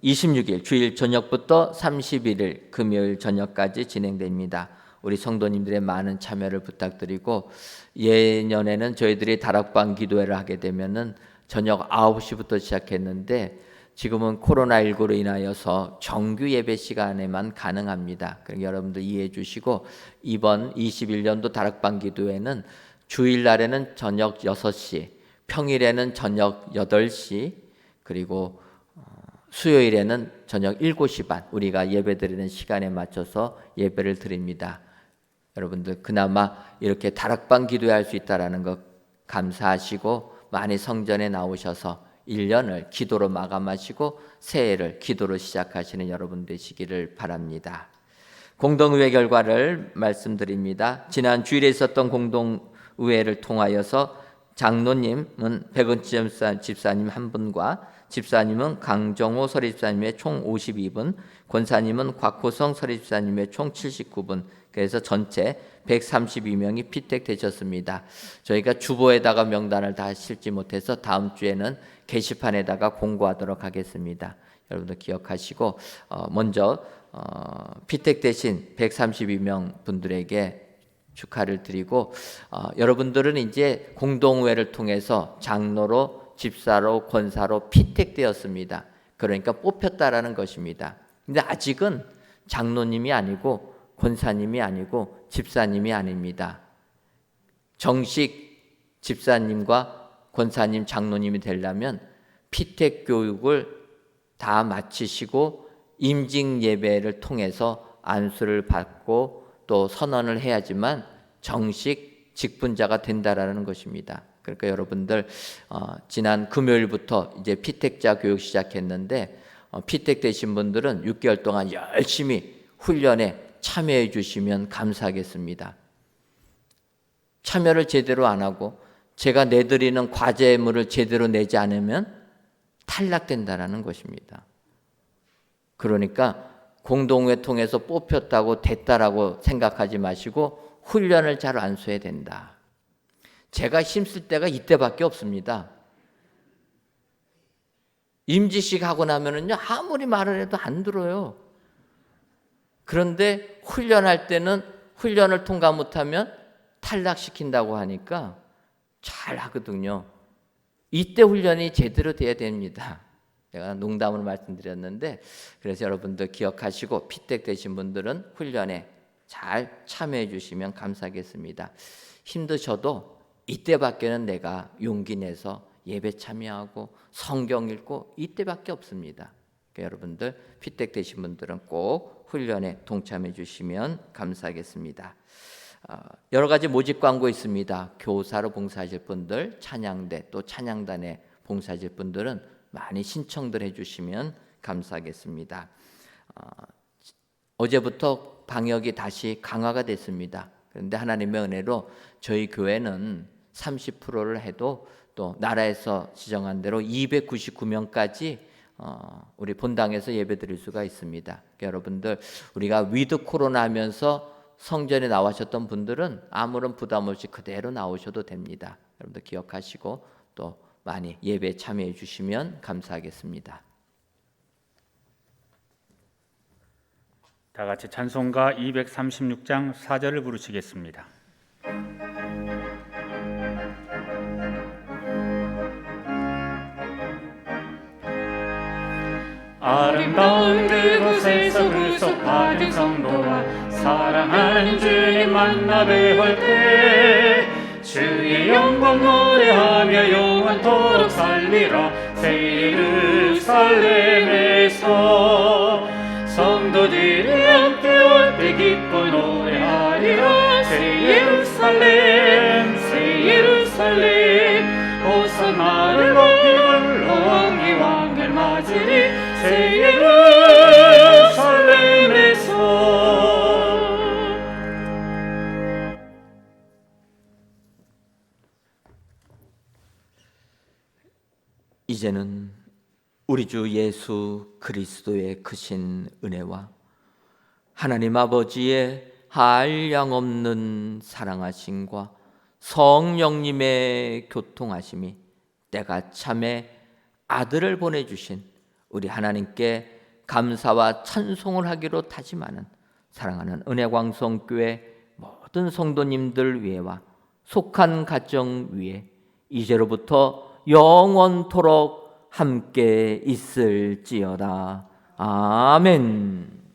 26일 주일 저녁부터 31일 금요일 저녁까지 진행됩니다. 우리 성도님들의 많은 참여를 부탁드리고 예년에는 저희들이 다락방 기도회를 하게 되면은 저녁 9시부터 시작했는데 지금은 코로나19로 인하여서 정규 예배 시간에만 가능합니다. 그러니까 여러분들 이해해 주시고 이번 21년도 다락방 기도회는 주일날에는 저녁 6시, 평일에는 저녁 8시, 그리고 수요일에는 저녁 7시 반 우리가 예배드리는 시간에 맞춰서 예배를 드립니다. 여러분들 그나마 이렇게 다락방 기도할 수 있다는 것 감사하시고 많이 성전에 나오셔서 1년을 기도로 마감하시고 새해를 기도로 시작하시는 여러분 되시기를 바랍니다. 공동의회 결과를 말씀드립니다. 지난 주일에 있었던 공동의회를 통하여서 장로님은 백은지 집사님 한 분과 집사님은 강정호 서리집사님의 총 52분, 권사님은 곽호성 서리집사님의 총 79분, 그래서 전체 132명이 피택되셨습니다. 저희가 주보에다가 명단을 다 실지 못해서 다음 주에는 게시판에다가 공고하도록 하겠습니다. 여러분들 기억하시고 먼저 피택되신 132명 분들에게 축하를 드리고 여러분들은 이제 공동회를 통해서 장로로 집사로 권사로 피택되었습니다. 그러니까 뽑혔다라는 것입니다. 근데 아직은 장로님이 아니고 권사님이 아니고 집사님이 아닙니다. 정식 집사님과 권사님, 장로님이 되려면 피택 교육을 다 마치시고 임직 예배를 통해서 안수를 받고 또 선언을 해야지만 정식 직분자가 된다라는 것입니다. 그러니까 여러분들 지난 금요일부터 이제 피택자 교육 시작했는데 피택되신 분들은 6개월 동안 열심히 훈련에 참여해 주시면 감사하겠습니다. 참여를 제대로 안 하고 제가 내드리는 과제물을 제대로 내지 않으면 탈락된다라는 것입니다. 그러니까 공동회 통해서 뽑혔다고 됐다라고 생각하지 마시고 훈련을 잘 안수해야 된다. 제가 힘쓸 때가 이때밖에 없습니다. 임지식 하고 나면은요 아무리 말을 해도 안 들어요. 그런데 훈련할 때는 훈련을 통과 못하면 탈락시킨다고 하니까 잘 하거든요. 이때 훈련이 제대로 돼야 됩니다. 제가 농담으로 말씀드렸는데, 그래서 여러분들 기억하시고 피택 되신 분들은 훈련에 잘 참여해 주시면 감사하겠습니다. 힘드셔도 이때밖에는 내가 용기 내서 예배 참여하고 성경 읽고 이때밖에 없습니다. 그러니까 여러분들 피택 되신 분들은 꼭 훈련에 동참해 주시면 감사하겠습니다. 여러 가지 모집 광고 있습니다. 교사로 봉사하실 분들, 찬양대 또 찬양단에 봉사하실 분들은 많이 신청들 해주시면 감사하겠습니다. 어제부터 방역이 다시 강화가 됐습니다. 그런데 하나님의 은혜로 저희 교회는 30%를 해도 또 나라에서 지정한 대로 299명까지 우리 본당에서 예배드릴 수가 있습니다. 그러니까 여러분들 우리가 위드 코로나 하면서 성전에 나오셨던 분들은 아무런 부담 없이 그대로 나오셔도 됩니다. 여러분들 기억하시고 또 많이 예배에 참여해 주시면 감사하겠습니다.
다 같이 찬송가 236장 4절을 부르시겠습니다. 아름다운 그곳에서 구속받은 성도와 사랑하는 주님 만나 뵈올 때 주의 영광 노래하며 영원토록 살리라. 새 예루살렘에서 성도들이 함께 올 때 기뻐 노래하리라. 새 예루살렘 새 예루살렘 호산나를 높이 불러 왕이 왕을 맞으리. 새 예루살렘에서
이제는 우리 주 예수 그리스도의 크신 은혜와 하나님 아버지의 한량없는 사랑하심과 성령님의 교통하심이 때가 참에 아들을 보내주신 우리 하나님께 감사와 찬송을 하기로 다짐하는 사랑하는 은혜광성교회 모든 성도님들 위에와 속한 가정 위에 이제로부터 영원토록 함께 있을지어다. 아멘.